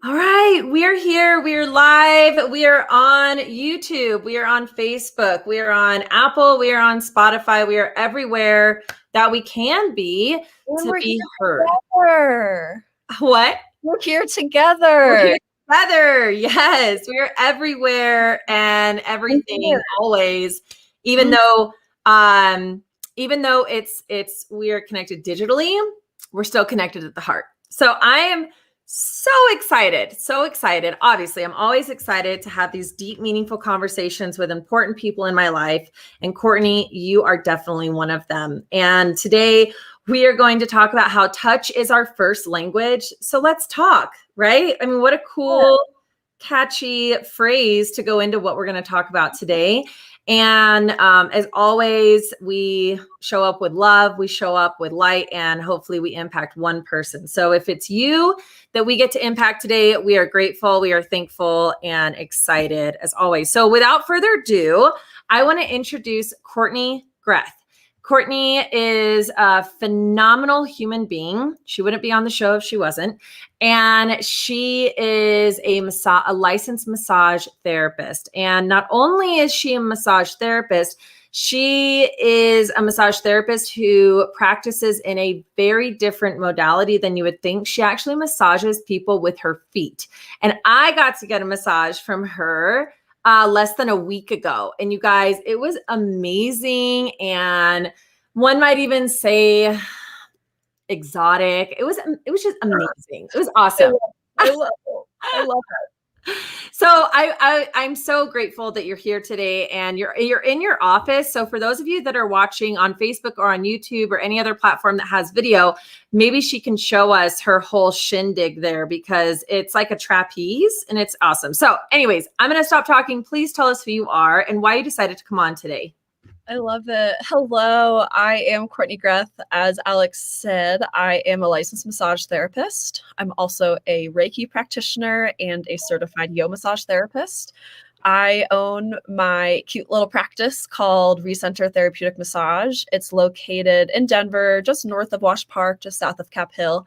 All right, we are here. We are live. We are on YouTube. We are on Facebook. We are on Apple. We are on Spotify. We are everywhere that we can be And to we're be here heard. together. What? We're here We're together. here together. Yes, we are everywhere and I'm everything here. always, even Mhm. though um even though it's we are connected digitally, we're still connected at the heart. So I am so excited, so excited. Obviously, I'm always excited to have these deep, meaningful conversations with important people in my life. And Courtney, you are definitely one of them. And today we are going to talk about how touch is our first language. So let's talk, right? I mean, what a cool, catchy phrase to go into what we're going to talk about today. And as always, we show up with love, we show up with light, and hopefully we impact one person. So if it's you that we get to impact today, we are grateful, we are thankful, and excited as always. So without further ado, I want to introduce Courtney Greth. Courtney is a phenomenal human being. She wouldn't be on the show if she wasn't. And she is a licensed massage therapist. And not only is she a massage therapist, she is a massage therapist who practices in a very different modality than you would think. She actually massages people with her feet. And I got to get a massage from her less than a week ago. And you guys, it was amazing. And one might even say exotic. It was just amazing. It was I awesome. love, I love it. I love So I'm so grateful that you're here today and you're in your office. So for those of you that are watching on Facebook or on YouTube or any other platform that has video, maybe she can show us her whole shindig there because it's like a trapeze and it's awesome. So anyways, I'm going to stop talking. Please tell us who you are and why you decided to come on today. I love it. Hello, I am Courtney Greth. As Alex said, I am a licensed massage therapist. I'm also a Reiki practitioner and a certified yoga massage therapist. I own my cute little practice called Recenter Therapeutic Massage. It's located in Denver, just north of Wash Park, just south of Cap Hill.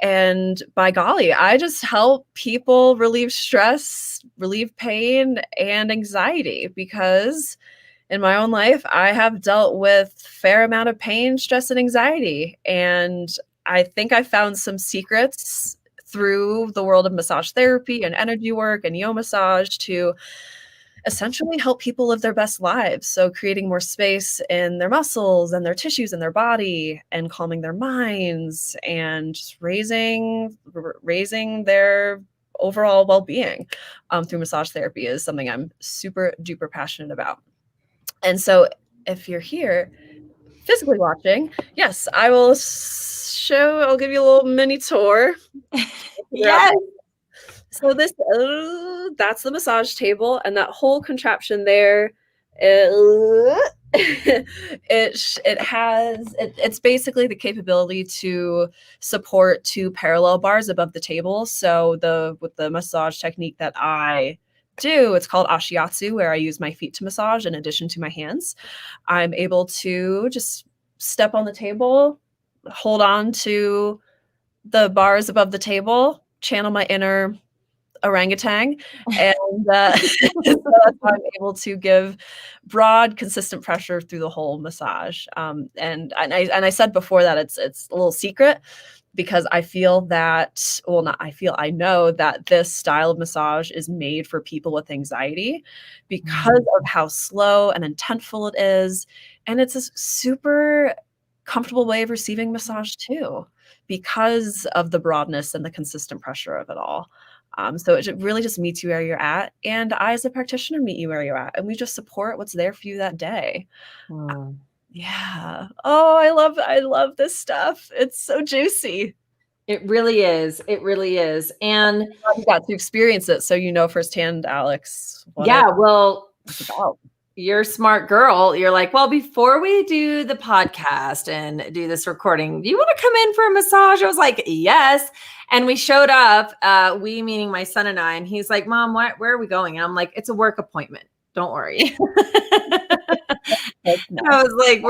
And by golly, I just help people relieve stress, relieve pain, and anxiety because in my own life, I have dealt with fair amount of pain, stress, and anxiety. And I think I found some secrets through the world of massage therapy and energy work and yoga massage to essentially help people live their best lives. So creating more space in their muscles and their tissues and their body and calming their minds and just raising their overall well-being through massage therapy is something I'm super duper passionate about. And so if you're here physically watching, yes, I'll give you a little mini tour. Yes. So that's the massage table, and that whole contraption there, it's basically the capability to support two parallel bars above the table. So with the massage technique that I do, it's called ashiatsu, where I use my feet to massage in addition to my hands. I'm able to just step on the table, hold on to the bars above the table, channel my inner orangutan, and so that's how I'm able to give broad, consistent pressure through the whole massage. And I said before that it's a little secret because I feel that, well, not I feel, I know that this style of massage is made for people with anxiety because of how slow and intentful it is. And it's a super comfortable way of receiving massage too, because of the broadness and the consistent pressure of it all. So it really just meets you where you're at. And I, as a practitioner, meet you where you're at. And we just support what's there for you that day. Yeah. Oh, I love this stuff. It's so juicy. It really is. It really is. And You got to experience it, so you know firsthand, Alex, what yeah, well, it's about. you're a smart girl. You're like, well, before we do the podcast and do this recording, do you want to come in for a massage? I was like, yes. And we showed up, we meaning my son and I, and he's like, Mom, where are we going? And I'm like, it's a work appointment. Don't worry. And I was like,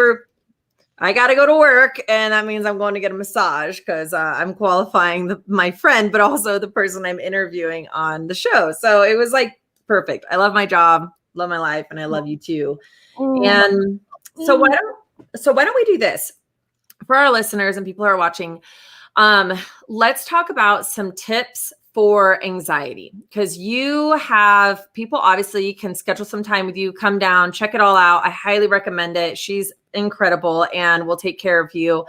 I got to go to work, and that means I'm going to get a massage because I'm qualifying my friend, but also the person I'm interviewing on the show. So it was like perfect. I love my job, love my life, and I love you too. And so why don't we do this for our listeners and people who are watching? Let's talk about some tips for anxiety, because you have people obviously can schedule some time with you, come down, check it all out. I highly recommend it. She's incredible and will take care of you.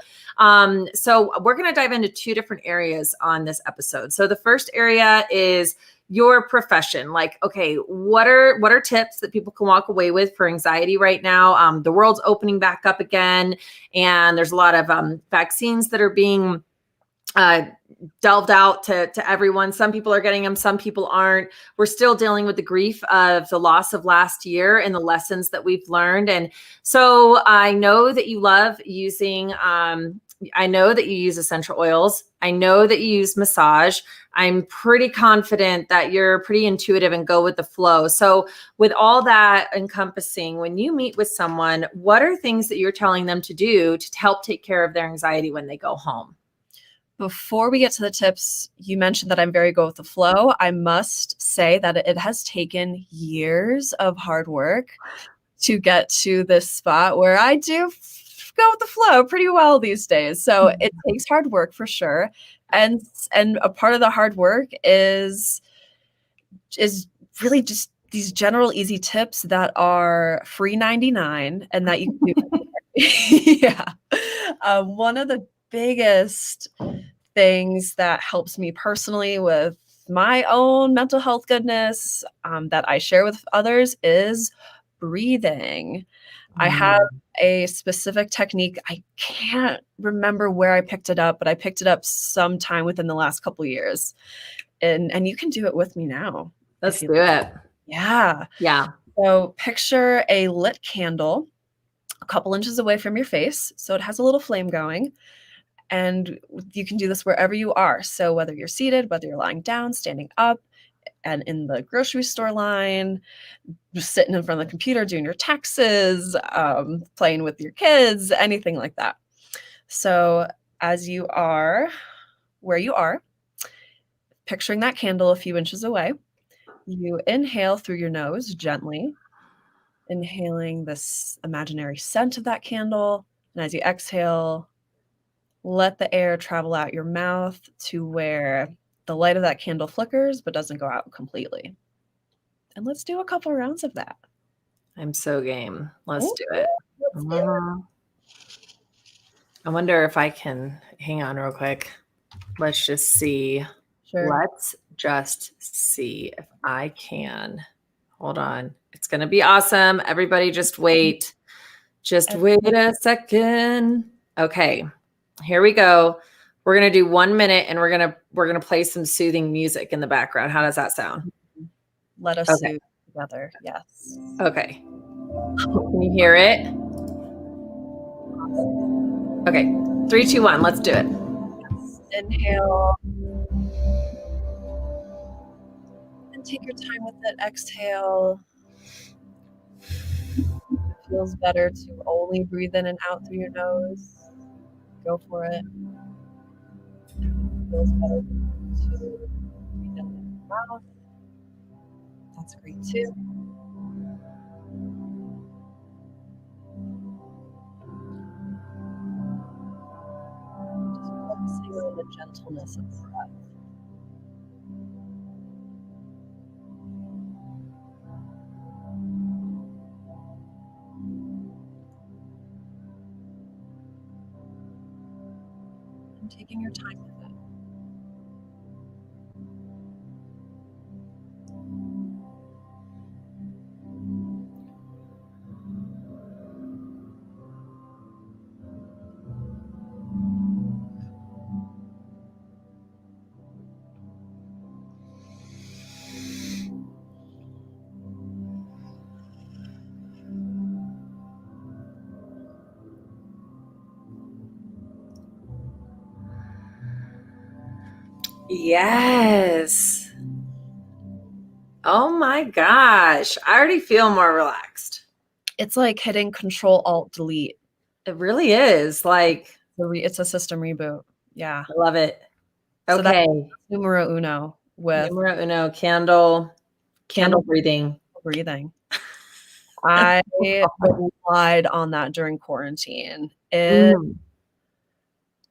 So we're going to dive into two different areas on this episode. So the first area is your profession. Like, okay, what are tips that people can walk away with for anxiety right now? The world's opening back up again, and there's a lot of vaccines that are being delved out to everyone. Some people are getting them, some people aren't. We're still dealing with the grief of the loss of last year and the lessons that we've learned. And so I know that you love using, I know that you use essential oils. I know that you use massage. I'm pretty confident that you're pretty intuitive and go with the flow. So with all that encompassing, when you meet with someone, what are things that you're telling them to do to help take care of their anxiety when they go home? Before we get to the tips, you mentioned that I'm very go with the flow. I must say that it has taken years of hard work to get to this spot where I do go with the flow pretty well these days. So it takes hard work for sure. And a part of the hard work is really just these general easy tips that are free 99 and that you can do. Yeah. One of the biggest things that helps me personally with my own mental health goodness that I share with others is breathing. I have a specific technique. I can't remember where I picked it up, but I picked it up sometime within the last couple of years. And you can do it with me now. Let's do it. Yeah. Yeah. So picture a lit candle a couple inches away from your face. So it has a little flame going. And you can do this wherever you are. So whether you're seated, whether you're lying down, standing up, and in the grocery store line, just sitting in front of the computer, doing your taxes, playing with your kids, anything like that. So as you are where you are, picturing that candle a few inches away, you inhale through your nose gently, inhaling this imaginary scent of that candle. And as you exhale, let the air travel out your mouth to where the light of that candle flickers but doesn't go out completely. And let's do a couple rounds of that. I'm so game. Let's do it. Let's do it. I wonder if I can hang on real quick. Let's just see. Sure. Let's just see if I can. Hold on. It's going to be awesome. Everybody just wait. Just wait a second. Okay. Here we go. We're going to do 1 minute and we're going to play some soothing music in the background. How does that sound? Let us soothe together. Yes. Okay. Can you hear it? Okay. 3, 2, 1. Let's do it. Yes. Inhale. And take your time with it. Exhale. It feels better to only breathe in and out through your nose. Go for it. It feels better to breathe in through your mouth. That's great too. Just focusing on the gentleness of the breath. And taking your time with it. Yes. Oh my gosh. I already feel more relaxed. It's like hitting Control Alt Delete It really is. Like, It's a system reboot. Yeah. I love it. So that's Okay. numero uno with Numero uno, candle candle breathing. breathing. I relied on that during quarantine. It Mm.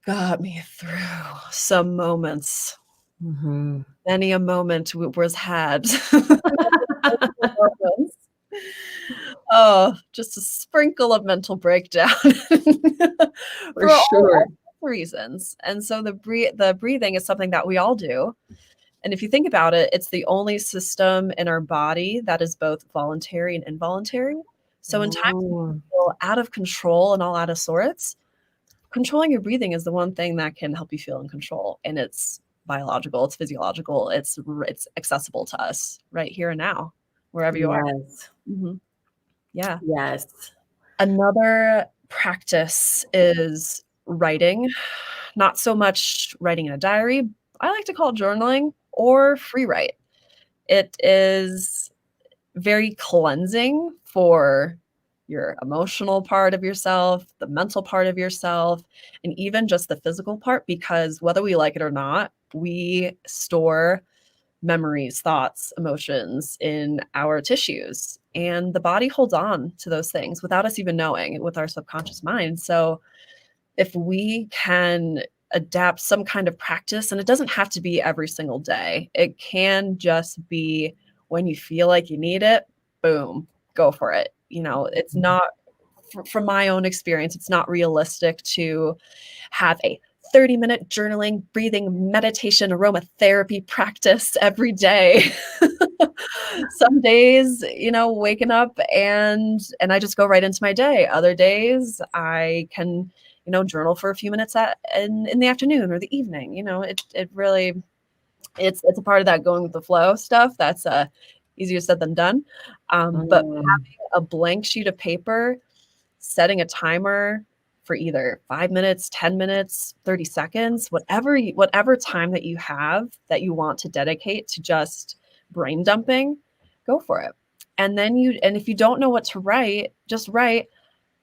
got me through some moments. Mm-hmm. Many a moment was had. Oh, just a sprinkle of mental breakdown For for all sure. reasons. And so the breathing is something that we all do. And if you think about it, it's the only system in our body that is both voluntary and involuntary. So in times when Mm. you feel out of control and all out of sorts, controlling your breathing is the one thing that can help you feel in control. And it's biological, it's physiological, it's accessible to us right here and now, wherever you are. Yes. Mhm. Yeah. Yes. Another practice is writing, not so much writing in a diary. I like to call it journaling or free write. It is very cleansing for your emotional part of yourself, the mental part of yourself, and even just the physical part, because whether we like it or not, we store memories, thoughts, emotions in our tissues. And the body holds on to those things without us even knowing with our subconscious mind. So if we can adapt some kind of practice, and it doesn't have to be every single day, it can just be when you feel like you need it, boom, go for it. You know, it's not, from my own experience, it's not realistic to have a 30-minute journaling, breathing, meditation, aromatherapy practice every day. Some days, waking up and I just go right into my day. Other days I can, journal for a few minutes in the afternoon or the evening. It really, it's a part of that going with the flow stuff. That's easier said than done. But Mm. having a blank sheet of paper, setting a timer for either 5 minutes, 10 minutes, 30 seconds, whatever time that you have that you want to dedicate to just brain dumping, go for it. And if you don't know what to write, just write,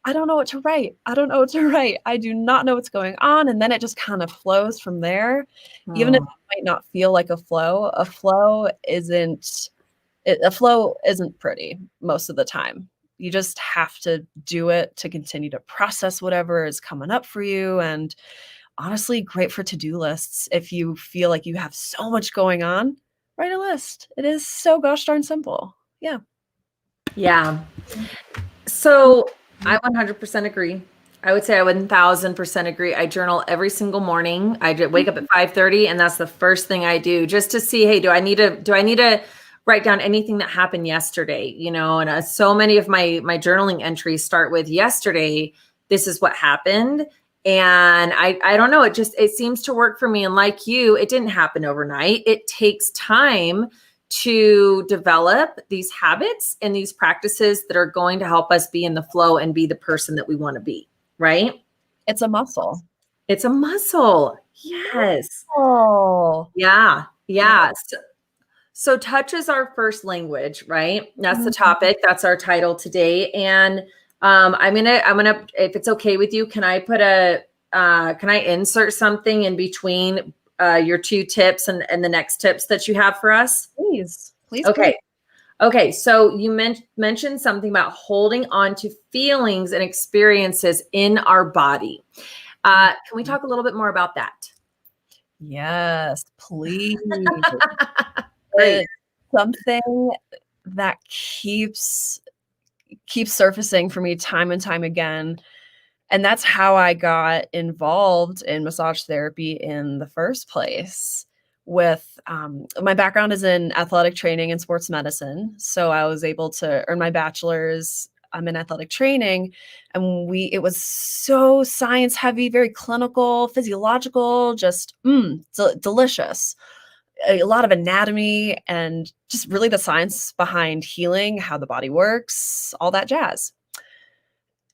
I don't know what to write. I don't know what to write. I do not know what's going on. And then it just kind of flows from there. Even if Mm. it might not feel like a flow isn't pretty most of the time. You just have to do it to continue to process whatever is coming up for you. And honestly, great for to-do lists. If you feel like you have so much going on, write a list. It is so gosh darn simple. Yeah. Yeah. So I 100% agree. I would say I 1000% agree. I journal every single morning. I wake up at 5:30 and that's the first thing I do just to see, hey, do I need to write down anything that happened yesterday, and so many of my journaling entries start with yesterday, this is what happened. And I don't know, it seems to work for me. And like you, it didn't happen overnight. It takes time to develop these habits and these practices that are going to help us be in the flow and be the person that we want to be, right? It's a muscle. It's a muscle. Yes. Oh. Yeah. Yeah. So touch is our first language, right? That's the topic. That's our title today. And I'm gonna, if it's okay with you, can I insert something in between your two tips and the next tips that you have for us? Please. Okay. Okay, so you mentioned something about holding on to feelings and experiences in our body. Can we talk a little bit more about that? Yes, please. Great. It's something that keeps surfacing for me time and time again. And that's how I got involved in massage therapy in the first place. With my background is in athletic training and sports medicine, so I was able to earn my bachelor's. I'm in athletic training, and it was so science heavy, very clinical, physiological, just delicious. A lot of anatomy and just really the science behind healing, how the body works, all that jazz.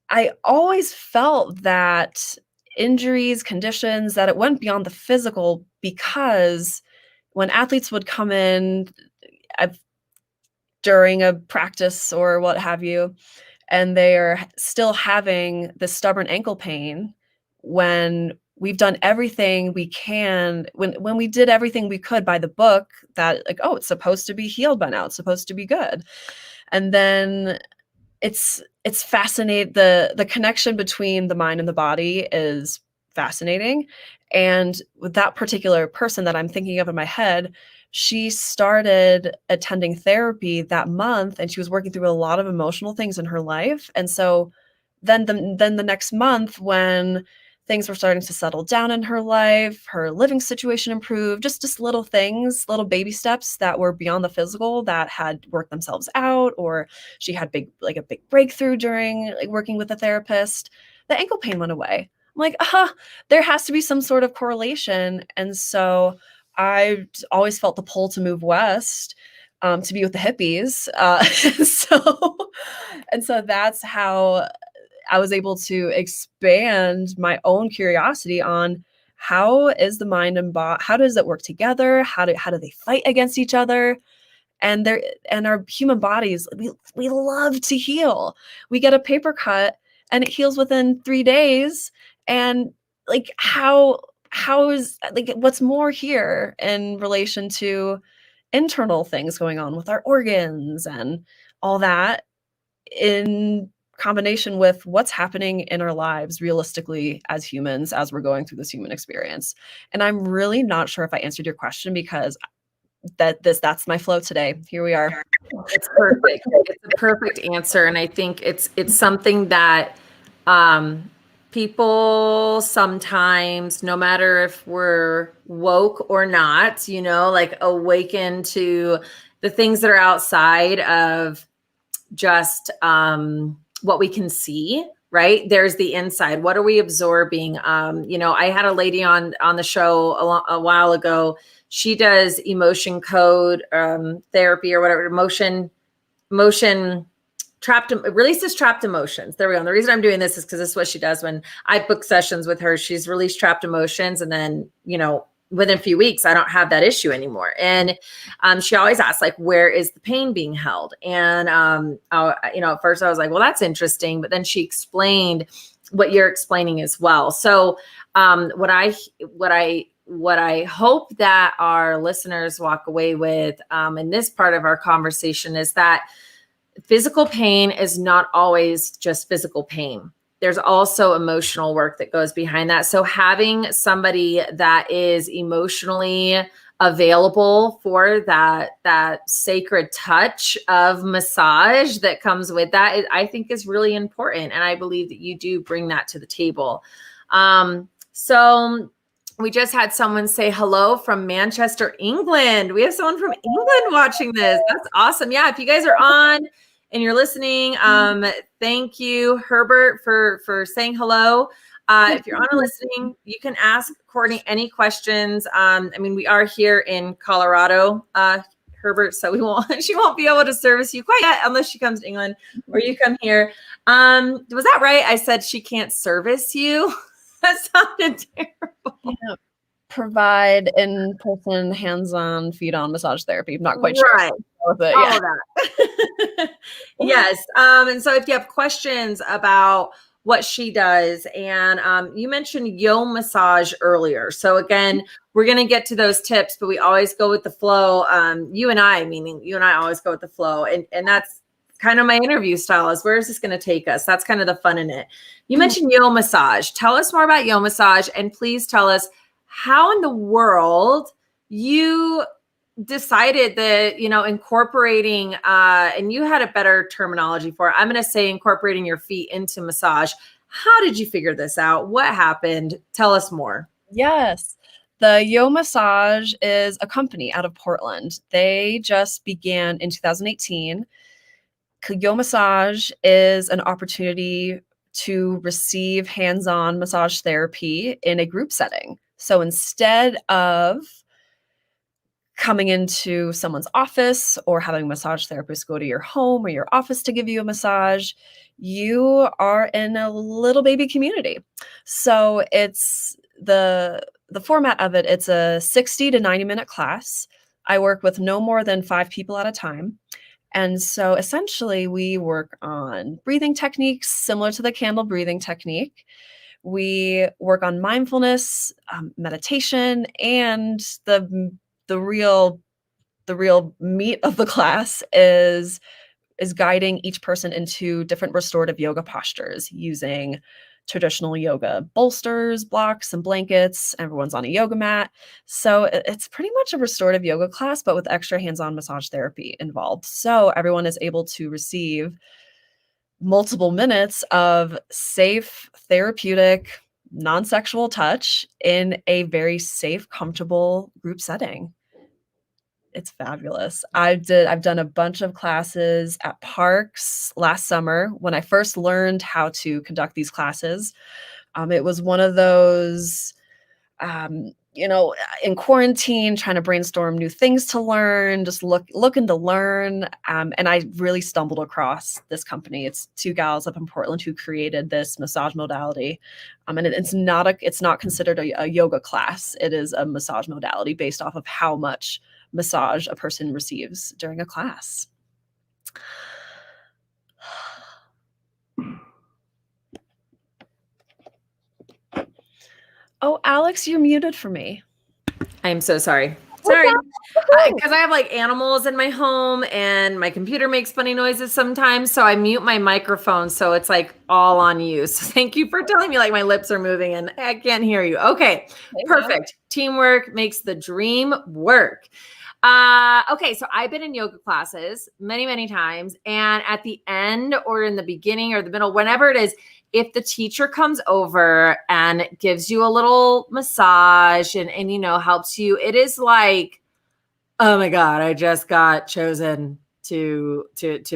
I always felt that injuries, conditions, that it went beyond the physical, because when athletes would come in, I've during a practice or what have you, and they are still having this stubborn ankle pain when we've done everything we can, when we did everything we could by the book, that like, oh, it's supposed to be healed by now, it's supposed to be good. And then it's fascinating. The connection between the mind and the body is fascinating. And with that particular person that I'm thinking of in my head, she started attending therapy that month, and she was working through a lot of emotional things in her life. And so then the next month, when things were starting to settle down in her life, her living situation improved, just little things, little baby steps that were beyond the physical that had worked themselves out, or she had a big breakthrough during like working with a therapist. The ankle pain went away. I'm like, there has to be some sort of correlation. And so I always felt the pull to move west, to be with the hippies. So that's how I was able to expand my own curiosity on how is the mind and body, how does it work together? How do they fight against each other? And our human bodies, we love to heal. We get a paper cut and it heals within 3 days. And like how is like what's more here in relation to internal things going on with our organs and all that, in combination with what's happening in our lives realistically as humans as we're going through this human experience. And I'm really not sure if I answered your question, because that's my flow today. Here we are. It's perfect. It's a perfect answer. And I think it's something that people sometimes, no matter if we're woke or not, like awaken to the things that are outside of just what we can see, right? There's the inside. What are we absorbing? I had a lady on the show a while ago. She does emotion code therapy or whatever, releases trapped emotions. There we go. And the reason I'm doing this is because this is what she does when I book sessions with her. She's released trapped emotions, and then, within a few weeks, I don't have that issue anymore. And she always asks, like, where is the pain being held? And, at first I was like, well, that's interesting. But then she explained what you're explaining as well. So what I hope that our listeners walk away with in this part of our conversation is that physical pain is not always just physical pain. There's also emotional work that goes behind that. So having somebody that is emotionally available for that sacred touch of massage that comes with that, I think is really important. And I believe that you do bring that to the table. So we just had someone say hello from Manchester, England. We have someone from England watching this. That's awesome. Yeah, if you guys are on and you're listening, thank you, Herbert, for saying hello. If you're on and listening, you can ask Courtney any questions. We are here in Colorado, Herbert, so she won't be able to service you quite yet unless she comes to England or you come here. Was that right? I said she can't service you. That sounded terrible. Yeah. Provide in-person, hands-on, feet-on massage therapy. I'm not quite sure. Right. All of that. Yes. And so if you have questions about what she does, and you mentioned Yo Massage earlier. So again, we're going to get to those tips, but we always go with the flow. You and I always go with the flow. And that's kind of my interview style, is where is this going to take us? That's kind of the fun in it. You mentioned Yo Massage. Tell us more about Yo Massage, and please tell us how in the world you decided that, incorporating, and you had a better terminology for it. I'm going to say incorporating your feet into massage. How did you figure this out? What happened? Tell us more. Yes. The Yo Massage is a company out of Portland. They just began in 2018. Yo Massage is an opportunity to receive hands-on massage therapy in a group setting. So instead of coming into someone's office or having a massage therapist go to your home or your office to give you a massage, you are in a little baby community. So it's the format of it. It's a 60 to 90 minute class. I work with no more than 5 people at a time. And so essentially, we work on breathing techniques similar to the candle breathing technique. We work on mindfulness, meditation, and the real the real meat of the class is guiding each person into different restorative yoga postures using traditional yoga bolsters, blocks, and blankets. Everyone's on a yoga mat. So it's pretty much a restorative yoga class, but with extra hands-on massage therapy involved. So everyone is able to receive multiple minutes of safe, therapeutic, non-sexual touch in a very safe, comfortable group setting. It's fabulous. I've done a bunch of classes at parks last summer when I first learned how to conduct these classes. It was one of those, in quarantine, trying to brainstorm new things to learn, just looking to learn. And I really stumbled across this company. It's two gals up in Portland who created this massage modality. And it's not considered a yoga class. It is a massage modality based off of how much massage a person receives during a class. Oh, Alex, you're muted for me. I am so sorry. Sorry. Because I have like animals in my home and my computer makes funny noises sometimes. So I mute my microphone. So it's like all on you. So thank you for telling me like my lips are moving and I can't hear you. Okay. Perfect. Teamwork makes the dream work. Okay. So I've been in yoga classes many, many times. And at the end or in the beginning or the middle, whenever it is, if the teacher comes over and gives you a little massage and helps you, it is like, oh my God, I just got chosen to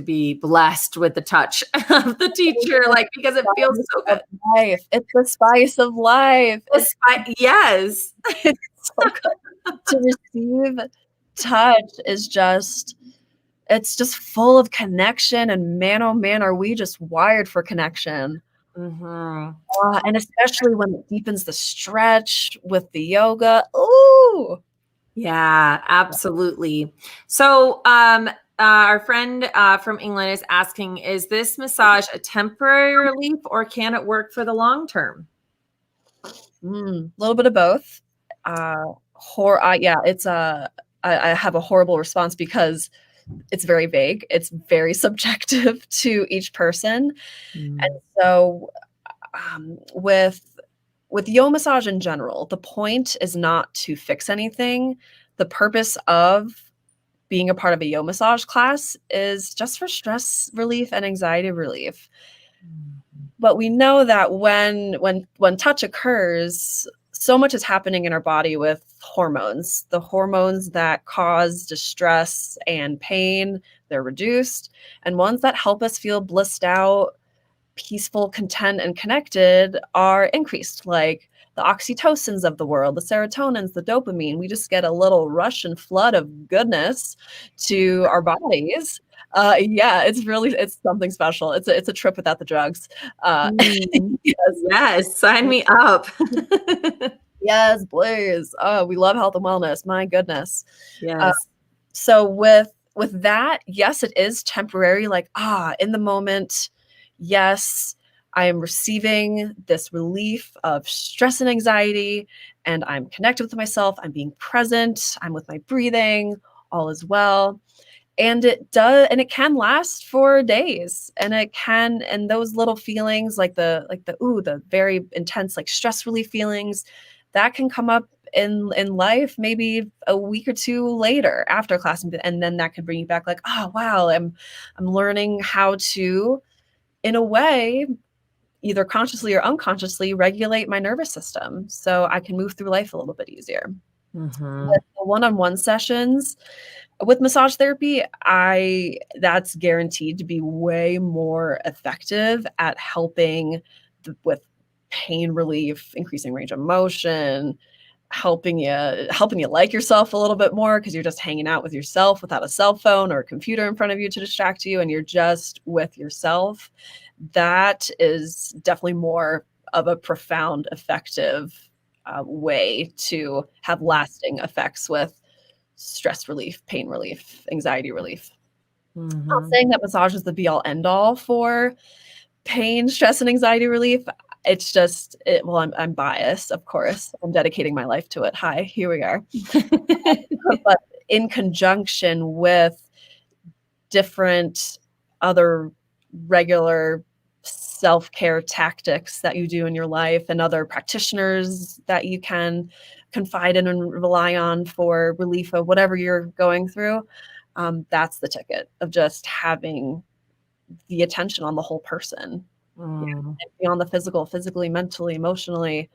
be blessed with the touch of the teacher, like, because it feels so good. Life. It's the spice of life. Yes. It's so good. To receive touch is it's just full of connection, and man, oh man, are we just wired for connection. Mm-hmm. And especially when it deepens the stretch with the yoga. Ooh. Yeah, absolutely. So, our friend from England is asking, is this massage a temporary relief or can it work for the long term? A little bit of both. I have a horrible response because it's very vague. It's very subjective to each person. And so with yoga massage in general, the point is not to fix anything. The purpose of being a part of a yoga massage class is just for stress relief and anxiety relief. But we know that when touch occurs, so much is happening in our body with hormones. The hormones that cause distress and pain, they're reduced. And ones that help us feel blissed out, peaceful, content, and connected are increased, like the oxytocins of the world, the serotonins, the dopamine. We just get a little rush and flood of goodness to our bodies. It's something special. It's a trip without the drugs. Yes, sign me up. Yes, please. Oh, we love health and wellness. My goodness. Yes. So with that, yes, it is temporary. Like, in the moment, yes, I am receiving this relief of stress and anxiety, and I'm connected with myself. I'm being present. I'm with my breathing. All is well. And it can last for days. And those little feelings like the very intense, like stress relief feelings that can come up in life maybe a week or two later after class. And then that could bring you back like, oh, wow, I'm learning how to, in a way, either consciously or unconsciously regulate my nervous system so I can move through life a little bit easier. With the one-on-one sessions, with massage therapy, that's guaranteed to be way more effective at helping with pain relief, increasing range of motion, helping you like yourself a little bit more because you're just hanging out with yourself without a cell phone or a computer in front of you to distract you, and you're just with yourself. That is definitely more of a profound, effective way to have lasting effects with stress relief, pain relief, anxiety relief. Not saying that massage is the be all end all for pain, stress, and anxiety relief. It's just, well, I'm biased, of course. I'm dedicating my life to it. Hi, here we are. But in conjunction with different other regular self-care tactics that you do in your life and other practitioners that you can confide in and rely on for relief of whatever you're going through, that's the ticket of just having the attention on the whole person. Beyond the physical, physically, mentally, emotionally.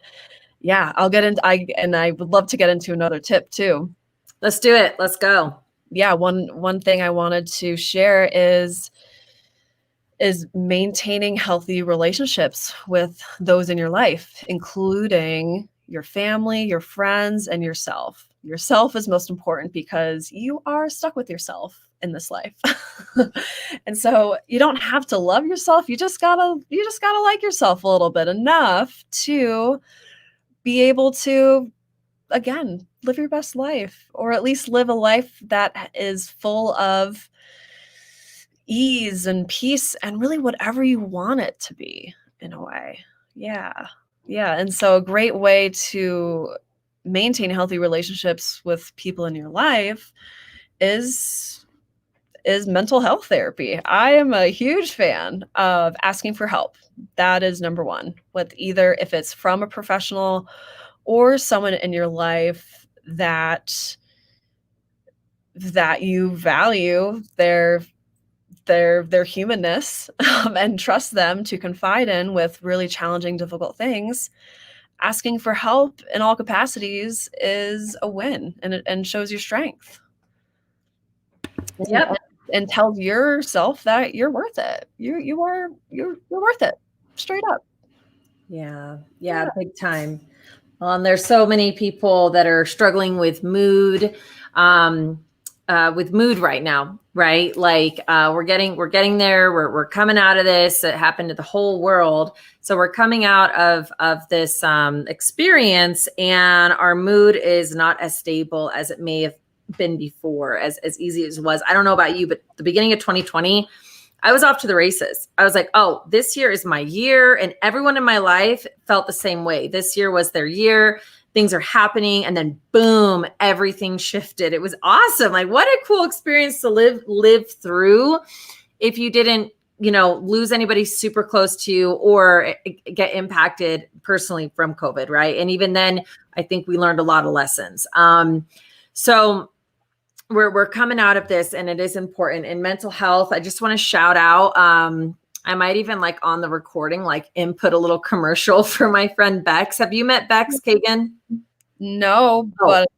Yeah, I'll get into I would love to get into another tip too. Let's do it. Let's go. Yeah, one thing I wanted to share is maintaining healthy relationships with those in your life, including your family, your friends, and yourself. Yourself is most important because you are stuck with yourself in this life. And so you don't have to love yourself. You just gotta like yourself a little bit, enough to be able to, again, live your best life, or at least live a life that is full of ease and peace and really whatever you want it to be, in a way. Yeah. And so a great way to maintain healthy relationships with people in your life is mental health therapy. I am a huge fan of asking for help. That is number one, with either if it's from a professional or someone in your life that you value their humanness, and trust them to confide in with really challenging, difficult things. Asking for help in all capacities is a win, and shows your strength. Yep. And tells yourself that you're worth it. You're worth it. Straight up. Yeah, big time. And there's so many people that are struggling with mood right now, right? Like we're getting there. We're coming out of this. It happened to the whole world. So we're coming out of this experience, and our mood is not as stable as it may have been before, as easy as it was. I don't know about you, but the beginning of 2020, I was off to the races. I was like, oh, this year is my year. And everyone in my life felt the same way. This year was their year. Things are happening. And then boom, everything shifted. It was awesome. Like, what a cool experience to live through if you didn't, lose anybody super close to you or get impacted personally from COVID, right? And even then, I think we learned a lot of lessons. So we're coming out of this, and it is important. In mental health, I just want to shout out, I might even on the recording, input a little commercial for my friend Bex. Have you met Bex Kagan? No, but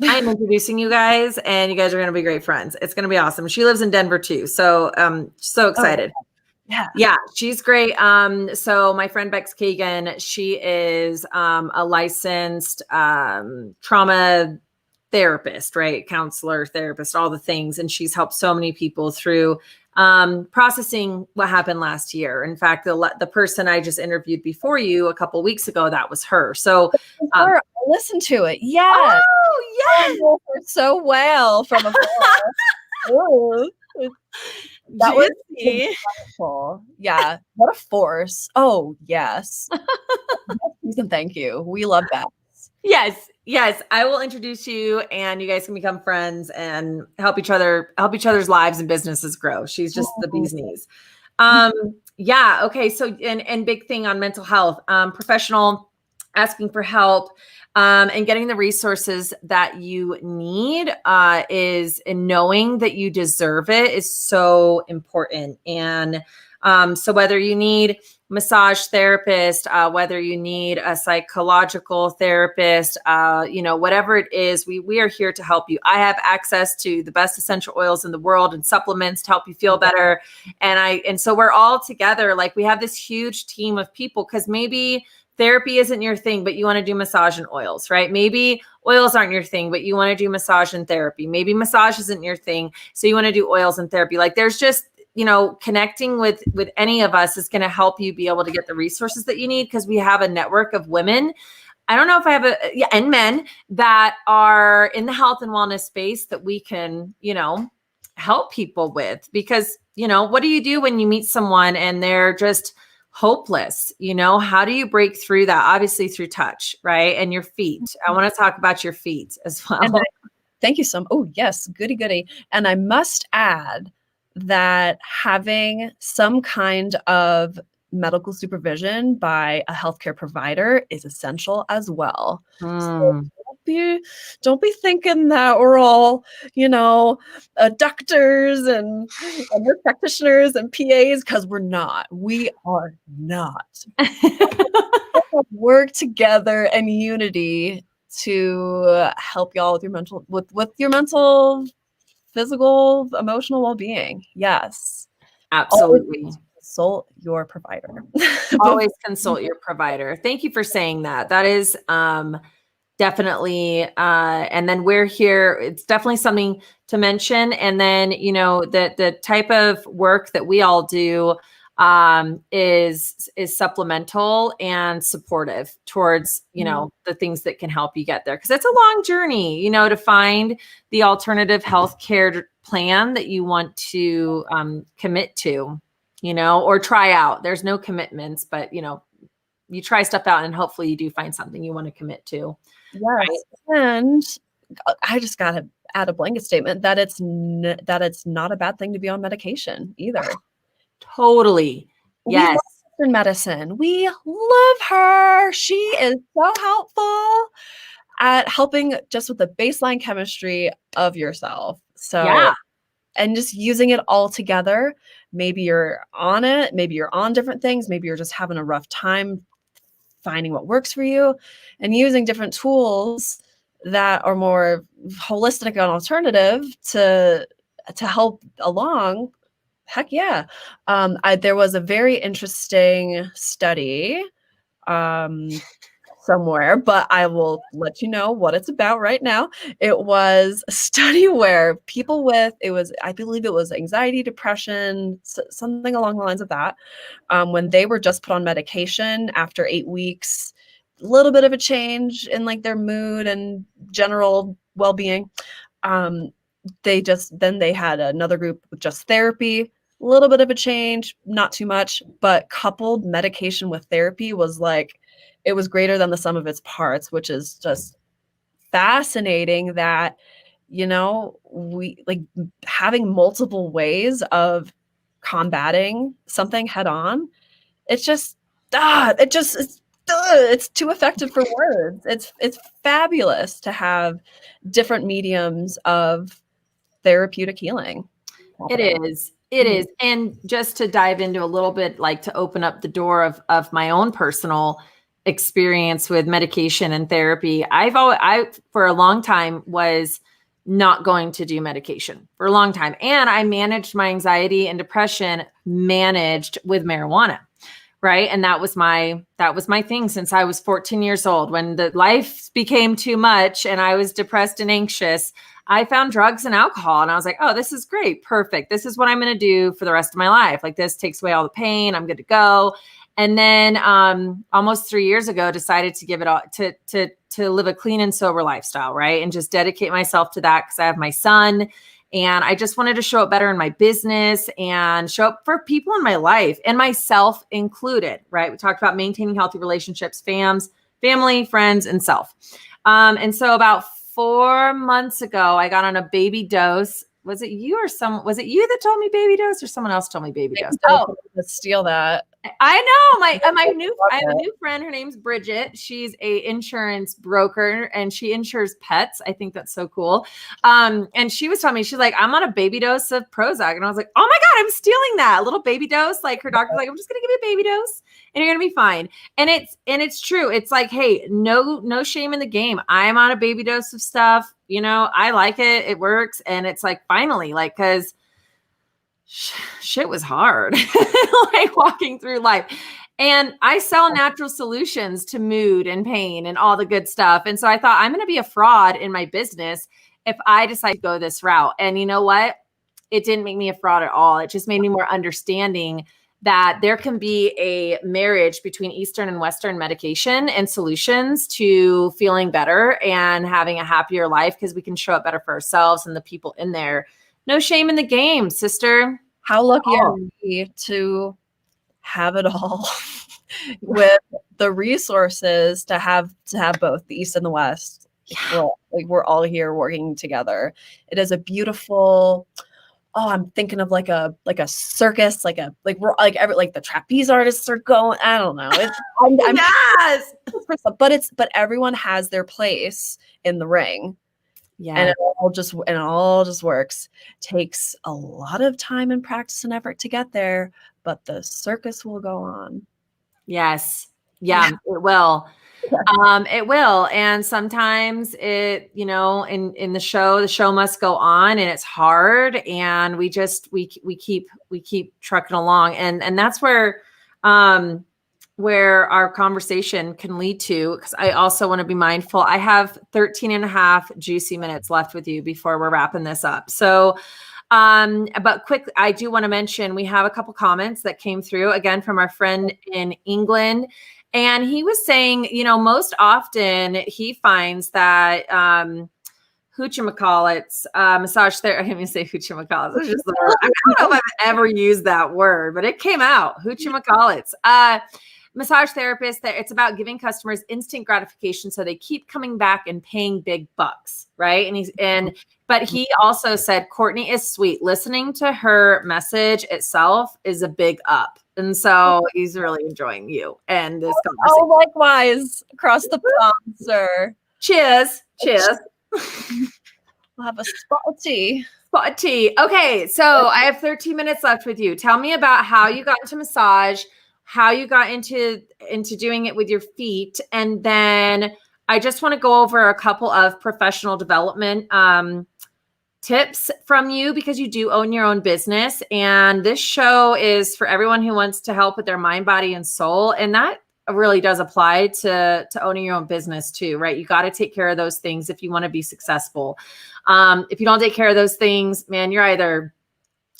I'm introducing you guys, and you guys are going to be great friends. It's going to be awesome. She lives in Denver too. So so excited. Oh, yeah, she's great. So my friend Bex Kagan, she is a licensed trauma therapist, right? Counselor, therapist, all the things. And she's helped so many people through processing what happened last year. In fact, the person I just interviewed before you a couple of weeks ago, that was her. So listen to it. Yes. Oh, yes. I know her so well from afar. That was wonderful. Yeah. What a force. Oh, yes. You can thank you. We love that. Yes. I will introduce you, and you guys can become friends and help each other's lives and businesses grow. She's just the bee's knees. Yeah. Okay. So, and big thing on mental health, professional asking for help, and getting the resources that you need, is, and knowing that you deserve it is so important. And, so whether you need massage therapist, whether you need a psychological therapist, whatever it is, we are here to help you. I have access to the best essential oils in the world and supplements to help you feel better. And so we're all together. We have this huge team of people, because maybe therapy isn't your thing, but you want to do massage and oils, right? Maybe oils aren't your thing, but you want to do massage and therapy. Maybe massage isn't your thing, so you want to do oils and therapy. There's just, connecting with any of us is going to help you be able to get the resources that you need, because we have a network of women I don't know if I have and men that are in the health and wellness space that we can, help people with, because, what do you do when you meet someone and they're just hopeless? How do you break through that? Obviously through touch, right? And your feet. I want to talk about your feet as well. Thank you so much. Oh, yes. Goody, goody. And I must add that having some kind of medical supervision by a healthcare provider is essential as well. So don't be thinking that we're all, doctors and nurse practitioners and PAs, because we're not. We are not. Work together in unity to help y'all with your mental, physical, emotional well-being. Yes. Absolutely. Always consult your provider. Always consult your provider. Thank you for saying that. That is definitely, and then we're here. It's definitely something to mention. And then, the type of work that we all do is supplemental and supportive towards, the things that can help you get there. Cause it's a long journey, to find the alternative healthcare plan that you want to commit to, or try out. There's no commitments, but, you try stuff out and hopefully you do find something you want to commit to. Yes. Right? And I just got to add a blanket statement that it's not a bad thing to be on medication either. Totally. Yes. We love Western medicine. We love her. She is so helpful at helping just with the baseline chemistry of yourself. So, yeah. And just using it all together. Maybe you're on it. Maybe you're on different things. Maybe you're just having a rough time finding what works for you, and using different tools that are more holistic and alternative to help along. Heck yeah. There was a very interesting study somewhere, but I will let you know what it's about right now. It was a study where people I believe it was anxiety, depression, something along the lines of that. When they were just put on medication after 8 weeks, a little bit of a change in like their mood and general well-being. They had another group with just therapy, a little bit of a change, not too much, but coupled medication with therapy was like, it was greater than the sum of its parts, which is just fascinating that, we like having multiple ways of combating something head on. It's just, it's too effective for words. It's fabulous to have different mediums of therapeutic healing. It is. It is. And just to dive into a little bit, like to open up the door of my own personal experience with medication and therapy. I for a long time was not going to do medication for a long time. And I managed my anxiety and depression managed with marijuana. Right. And that was my thing since I was 14 years old. When the life became too much and I was depressed and anxious, I found drugs and alcohol and I was like, oh, this is great. Perfect. This is what I'm going to do for the rest of my life. Like this takes away all the pain. I'm good to go. And then almost 3 years ago, decided to give it all to live a clean and sober lifestyle. Right. And just dedicate myself to that because I have my son. And I just wanted to show up better in my business and show up for people in my life and myself included, right? We talked about maintaining healthy relationships, family, friends, and self. And so about 4 months ago, I got on a baby dose. Was it you that told me baby dose or someone else told me baby dose? Oh, let's steal that. I know I have a new friend. Her name's Bridget. She's a insurance broker and she insures pets. I think that's so cool. And she was telling me, she's like, I'm on a baby dose of Prozac. And I was like, oh my God, I'm stealing that a little baby dose. Like her doctor's like, I'm just going to give you a baby dose and you're going to be fine. And it's true. It's like, hey, no shame in the game. I'm on a baby dose of stuff. I like it. It works. And it's like, finally, like, cause shit was hard, like walking through life. And I sell natural solutions to mood and pain and all the good stuff. And so I thought I'm going to be a fraud in my business if I decide to go this route. And you know what? It didn't make me a fraud at all. It just made me more understanding that there can be a marriage between Eastern and Western medication and solutions to feeling better and having a happier life, because we can show up better for ourselves and the people in there. No shame in the game, sister. How lucky are we to have it all with the resources to have both the East and the West. Yeah. We're all here working together. It is a beautiful. Oh, I'm thinking of like a circus, like the trapeze artists are going. I don't know. Yes. But everyone has their place in the ring. Yeah. And it all just works. Takes a lot of time and practice and effort to get there, but the circus will go on. Yes. Yeah, it will. It will. And sometimes it, in the show must go on, and it's hard, and we keep trucking along. And that's where our conversation can lead to, because I also want to be mindful. I have 13 and a half juicy minutes left with you before we're wrapping this up. So, but quick, I do want to mention, we have a couple comments that came through again from our friend in England. And he was saying, most often he finds that, whatchamacallits, massage therapy. I didn't even say whatchamacallits. It's just the word. I don't know if I've ever used that word, but it came out. Whatchamacallits. Massage therapists, that it's about giving customers instant gratification so they keep coming back and paying big bucks, right? But he also said Courtney is sweet. Listening to her message itself is a big up. And so he's really enjoying you and this conversation. Oh, likewise, across the pond, sir. Cheers. We'll have a spot of tea. Okay, so I have 13 minutes left with you. Tell me about how you got into massage, how you got into doing it with your feet, and then I just want to go over a couple of professional development tips from you, because you do own your own business, and this show is for everyone who wants to help with their mind, body, and soul. And that really does apply to owning your own business too, right? You got to take care of those things if you want to be successful. If you don't take care of those things, man, you're either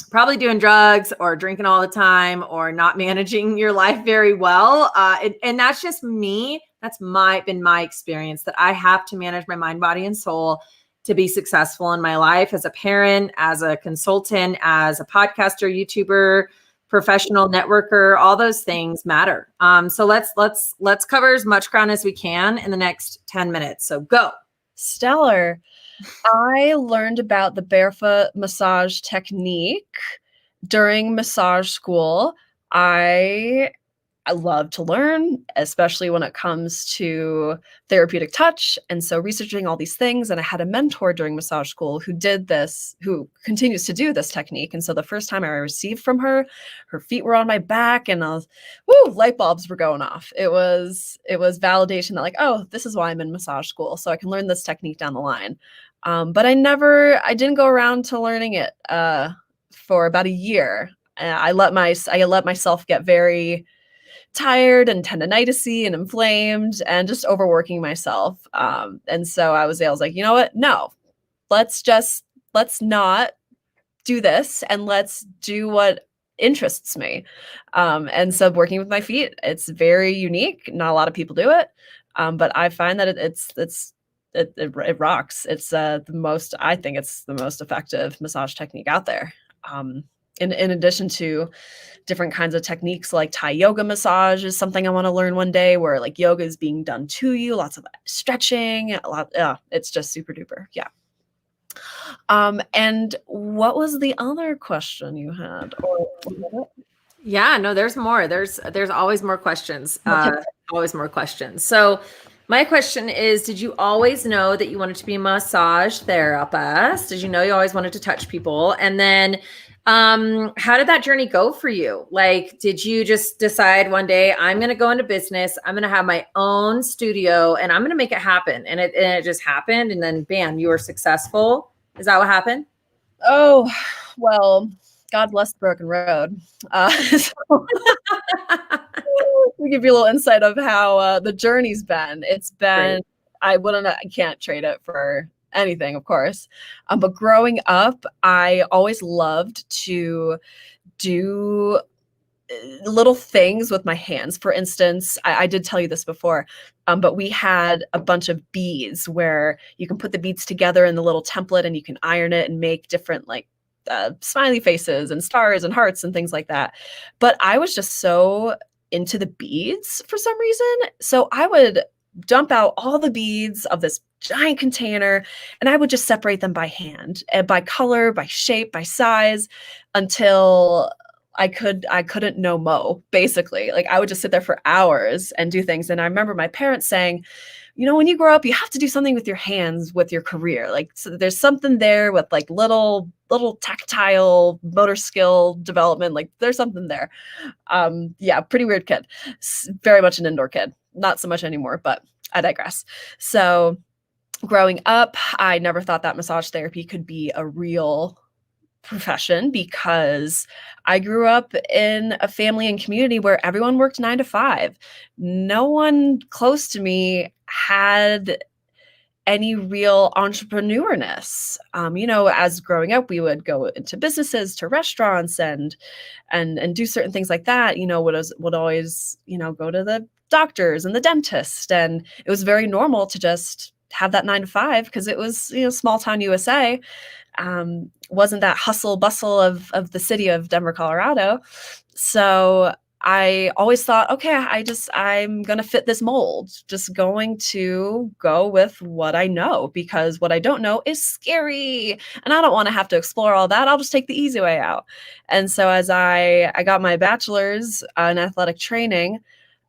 probably doing drugs or drinking all the time or not managing your life very well. And that's just me. That's been my experience, that I have to manage my mind, body, and soul to be successful in my life as a parent, as a consultant, as a podcaster, YouTuber, professional networker. All those things matter. So let's cover as much ground as we can in the next 10 minutes. So go. Stellar. I learned about the barefoot massage technique during massage school. I love to learn, especially when it comes to therapeutic touch. And so researching all these things, and I had a mentor during massage school who continues to do this technique. And so the first time I received from her feet were on my back, and light bulbs were going off. It was validation that, like, oh, this is why I'm in massage school, so I can learn this technique down the line. But I didn't go around to learning it for about a year. I let myself get very tired and tendinitis-y and inflamed and just overworking myself. And so I was like, you know what? No, let's not do this, and let's do what interests me. And so working with my feet, it's very unique. Not a lot of people do it. But I find that it rocks. It's I think it's the most effective massage technique out there. In addition to different kinds of techniques, like Thai yoga massage is something I want to learn one day, where like yoga is being done to you, lots of stretching, it's just super duper. Yeah. And what was the other question you had? Yeah, no, there's more. There's always more questions. Always more questions. So my question is, did you always know that you wanted to be a massage therapist? Did you know you always wanted to touch people? And then how did that journey go for you? Like, did you just decide one day, I'm going to go into business, I'm going to have my own studio, and I'm going to make it happen? And it just happened. And then bam, you were successful. Is that what happened? Oh, well, God bless the broken road. To give you a little insight of how the journey's been. It's been, great. I can't trade it for anything, of course. But growing up, I always loved to do little things with my hands. For instance, I did tell you this before, but we had a bunch of beads where you can put the beads together in the little template and you can iron it and make different like smiley faces and stars and hearts and things like that. But I was just so into the beads for some reason. So I would dump out all the beads of this giant container and I would just separate them by hand and by color, by shape, by size until I couldn't no mo, basically. Like I would just sit there for hours and do things. And I remember my parents saying, you know, when you grow up, you have to do something with your hands with your career. Like so there's something there with like little tactile motor skill development. Like there's something there. Yeah, pretty weird kid. Very much an indoor kid. Not so much anymore, but I digress. So growing up, I never thought that massage therapy could be a real profession because I grew up in a family and community where everyone worked 9 to 5. No one close to me had any real entrepreneurness. You know, as growing up, we would go into businesses, to restaurants, and do certain things like that. You know, would always, you know, go to the doctors and the dentist, and it was very normal to just have that 9 to 5 because it was, you know, small town USA. Wasn't that hustle bustle of the city of Denver, Colorado. So I always thought, okay, I'm going to fit this mold, just going to go with what I know because what I don't know is scary. And I don't want to have to explore all that. I'll just take the easy way out. And so as I got my bachelor's in athletic training,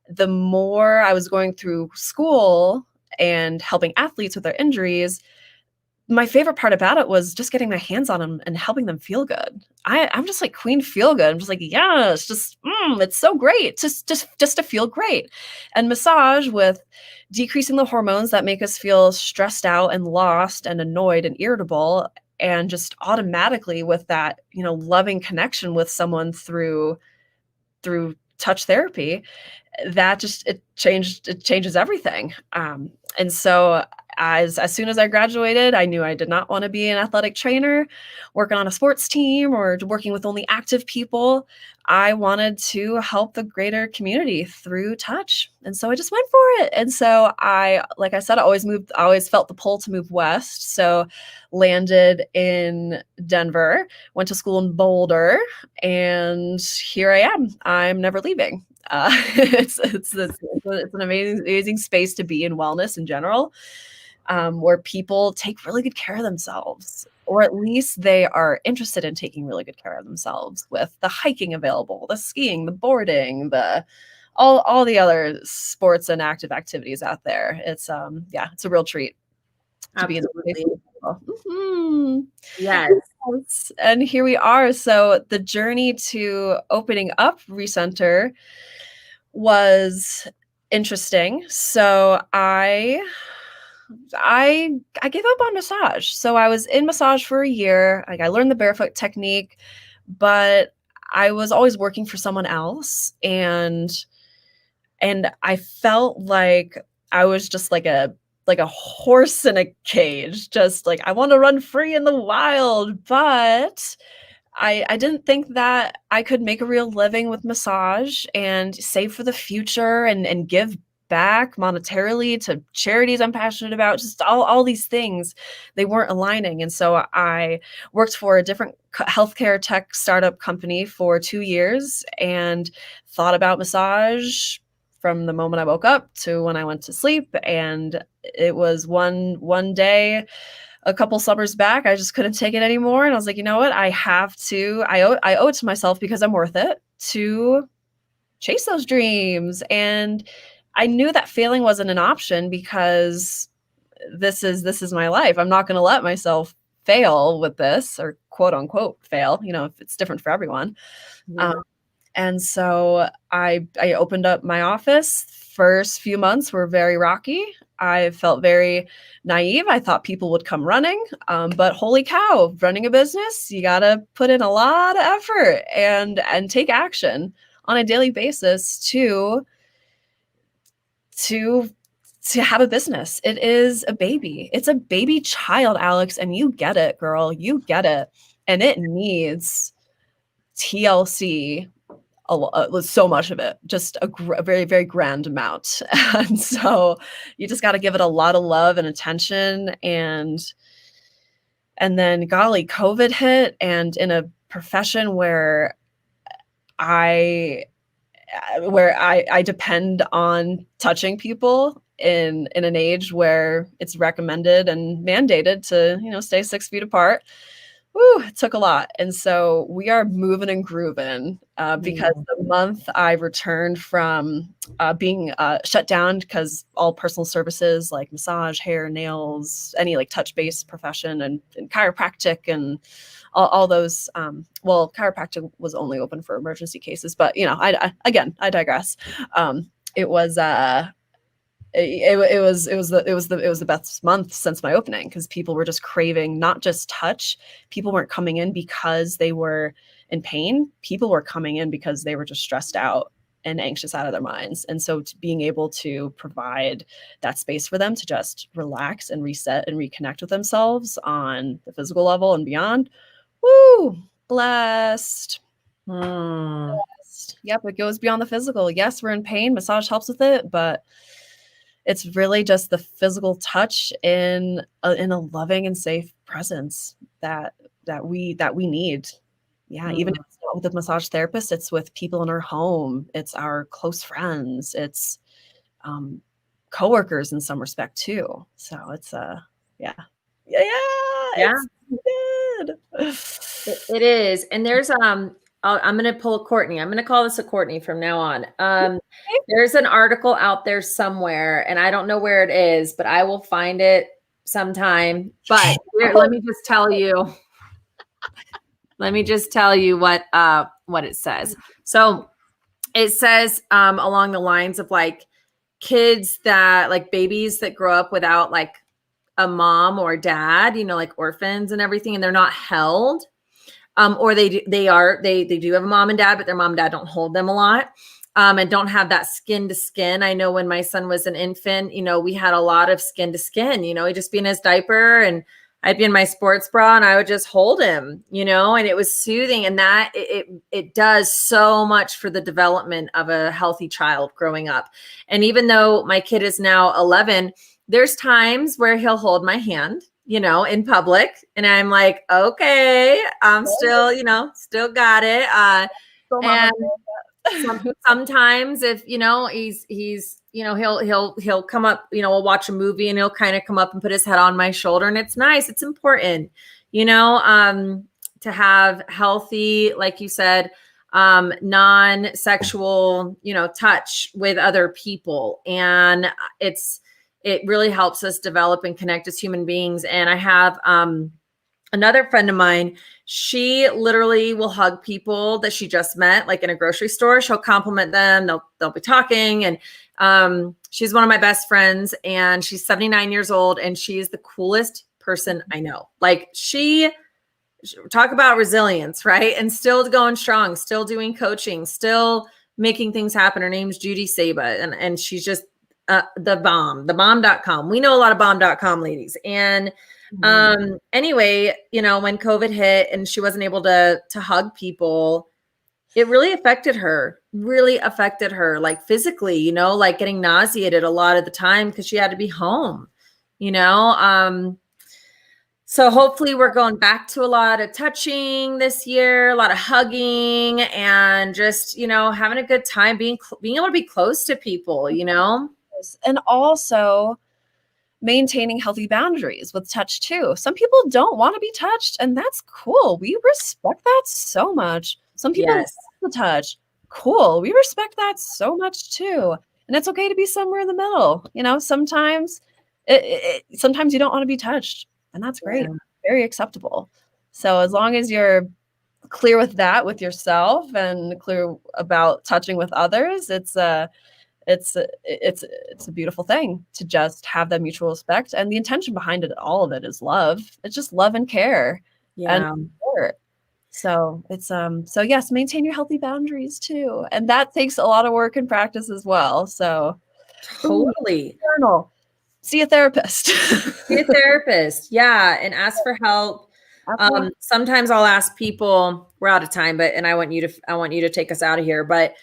the more I was going through school and helping athletes with their injuries, my favorite part about it was just getting my hands on them and helping them feel good. I'm just like queen feel good. I'm just like, yes, just it's so great. Just to feel great. And massage with decreasing the hormones that make us feel stressed out and lost and annoyed and irritable, and just automatically with that, you know, loving connection with someone through touch therapy, that just it changes everything. And so as soon as I graduated, I knew I did not want to be an athletic trainer, working on a sports team, or working with only active people. I wanted to help the greater community through touch. And so I just went for it. And so like I said, I always felt the pull to move west. So landed in Denver, went to school in Boulder, and here I am. I'm never leaving. It's an amazing space to be in, wellness in general, where people take really good care of themselves, or at least they are interested in taking really good care of themselves, with the hiking available, the skiing, the boarding, all the other sports and active activities out there. It's it's a real treat to be in the place. Mm-hmm. Yes. And here we are. So the journey to opening up Recenter was interesting. So I gave up on massage. So I was in massage for a year. Like I learned the barefoot technique, but I was always working for someone else, and I felt like I was just like a horse in a cage, just like I want to run free in the wild, but I didn't think that I could make a real living with massage and save for the future and give back monetarily to charities I'm passionate about. Just all these things, they weren't aligning. And so I worked for a different healthcare tech startup company for 2 years and thought about massage from the moment I woke up to when I went to sleep. And it was one day, a couple summers back, I just couldn't take it anymore. And I was like, you know what? I owe it to myself, because I'm worth it, to chase those dreams. And I knew that failing wasn't an option, because this is my life. I'm not going to let myself fail with this, or quote unquote fail, you know, if it's different for everyone. Yeah. And so I opened up my office. First few months were very rocky. I felt very naive. I thought people would come running, but holy cow, running a business, you got to put in a lot of effort and take action on a daily basis to have a business. It is a baby. It's a baby child, Alex, and you get it, girl. You get it. And it needs TLC so much of it, just a very, very grand amount. And so you just got to give it a lot of love and attention. And then golly, COVID hit, and in a profession where I I depend on touching people in an age where it's recommended and mandated to, stay 6 feet apart. Woo, it took a lot. And so we are moving and grooving because the month I returned from being shut down because all personal services like massage, hair, nails, any like touch-based profession and chiropractic and all those, well, chiropractic was only open for emergency cases, but I digress. It was it was the best month since my opening because people were just craving not just touch. People weren't coming in because they were in pain. People were coming in because they were just stressed out and anxious out of their minds. And so being able to provide that space for them to just relax and reset and reconnect with themselves on the physical level and beyond. Woo, blessed. Blessed. Yep, it goes beyond the physical. Yes, we're in pain. Massage helps with it, but it's really just the physical touch in a loving and safe presence that we need. Yeah, even if it's not with a massage therapist, it's with people in our home. It's our close friends. It's coworkers in some respect too. So it's yeah. It's good. It is. And there's I'm going to pull Courtney. I'm going to call this a Courtney from now on. There's an article out there somewhere, and I don't know where it is, but I will find it sometime. But let me just tell you. Let me just tell you what it says. So it says along the lines of like kids that like babies that grow up without like a mom or dad, like orphans and everything, and they're not held. Or they do have a mom and dad, but their mom and dad don't hold them a lot, and don't have that skin to skin. I know when my son was an infant, we had a lot of skin to skin. He'd just be in his diaper, and I'd be in my sports bra, and I would just hold him, and it was soothing. And that it does so much for the development of a healthy child growing up. And even though my kid is now 11, there's times where he'll hold my hand, in public. And I'm like, okay, I'm still, still got it. And sometimes if, he's, he'll come up, we'll watch a movie and he'll kind of come up and put his head on my shoulder, and it's nice. It's important, to have healthy, like you said, non-sexual, touch with other people. And it really helps us develop and connect as human beings. And I have another friend of mine. She literally will hug people that she just met, like in a grocery store. She'll compliment them. They'll be talking. And she's one of my best friends, and she's 79 years old, and she's the coolest person I know. Like she talk about resilience, right? And still going strong, still doing coaching, still making things happen. Her name's Judy Saba, and she's just the bomb.com. We know a lot of bomb.com ladies. And anyway, when COVID hit and she wasn't able to hug people, it really affected her, like physically, like getting nauseated a lot of the time because she had to be home, so hopefully we're going back to a lot of touching this year, a lot of hugging, and just, having a good time, being able to be close to people, And also maintaining healthy boundaries with touch too. Some people don't want to be touched, and that's cool. We respect that so much. Some people want to touch. Cool. We respect that so much too. And it's okay to be somewhere in the middle. Sometimes sometimes you don't want to be touched, and that's great. Very acceptable. So as long as you're clear with that with yourself and clear about touching with others, it's a beautiful thing to just have that mutual respect, and the intention behind it, all of it, is love. It's just love and care and support. So it's so yes, maintain your healthy boundaries too, and that takes a lot of work and practice as well. So totally. See a therapist. See a therapist, yeah, and ask for help. Absolutely. Sometimes I'll ask people, we're out of time, but, and I want you to take us out of here, but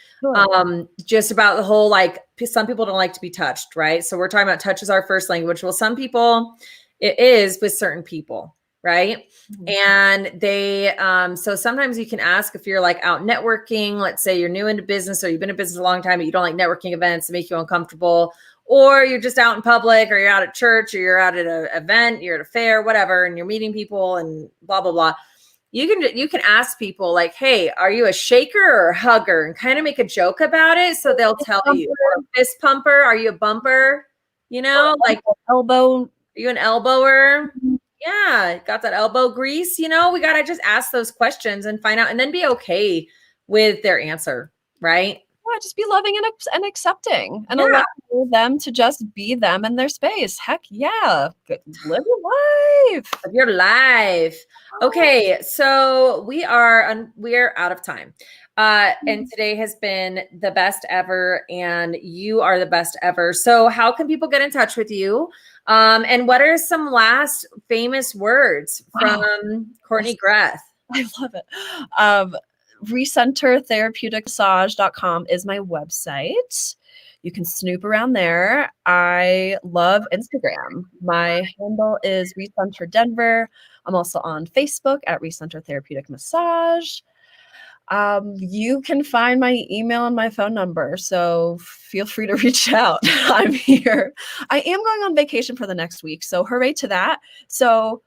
just about the whole, like, some people don't like to be touched, right? So we're talking about touch is our first language. Well, some people, it is with certain people, right? And they, so sometimes you can ask if you're like out networking, let's say you're new into business or you've been in business a long time, but you don't like networking events that make you uncomfortable, or you're just out in public, or you're out at church, or you're out at an event, you're at a fair, whatever, and you're meeting people and blah, blah, blah. You can ask people like, hey, are you a shaker or a hugger? And kind of make a joke about it. So they'll tell you, or a fist pumper, are you a bumper? You know, like, elbow. are you an elbower? Yeah, got that elbow grease. You know, we got to just ask those questions and find out, and then be okay with their answer, right? Yeah, just be loving and accepting and allow them to just be them in their space. Heck yeah. Live your life. Live your life. Okay, so we're out of time. And today has been the best ever, and you are the best ever. So how can people get in touch with you? And what are some last famous words from Courtney Greth? I love it. recentertherapeuticmassage.com is my website. You can snoop around there. I love Instagram. My handle is Recenter Denver. I'm also on Facebook at Recenter Therapeutic Massage. You can find my email and my phone number, so feel free to reach out. I'm here. I am going on vacation for the next week, so hooray to that. So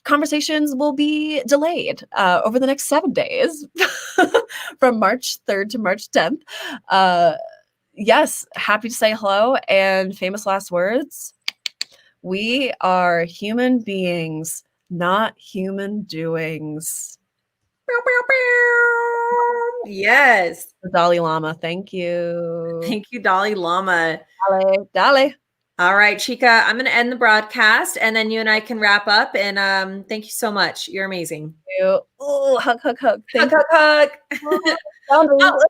conversations will be delayed over the next 7 days from March 3rd to March 10th. Yes, happy to say hello. And famous last words. We are human beings, not human doings. Yes. The Dalai Lama. Thank you. Thank you, Dalai Lama. Dale. All right, Chica, I'm going to end the broadcast, and then you and I can wrap up. And thank you so much. You're amazing. Oh, hug. Hug. Oh,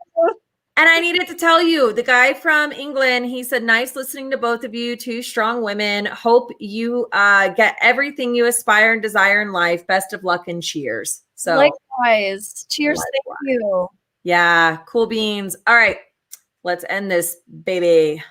and I needed to tell you, the guy from England, he said, nice listening to both of you, two strong women. Hope you get everything you aspire and desire in life. Best of luck and cheers. So likewise. Cheers. Thank you. Yeah, cool beans. All right, let's end this, baby.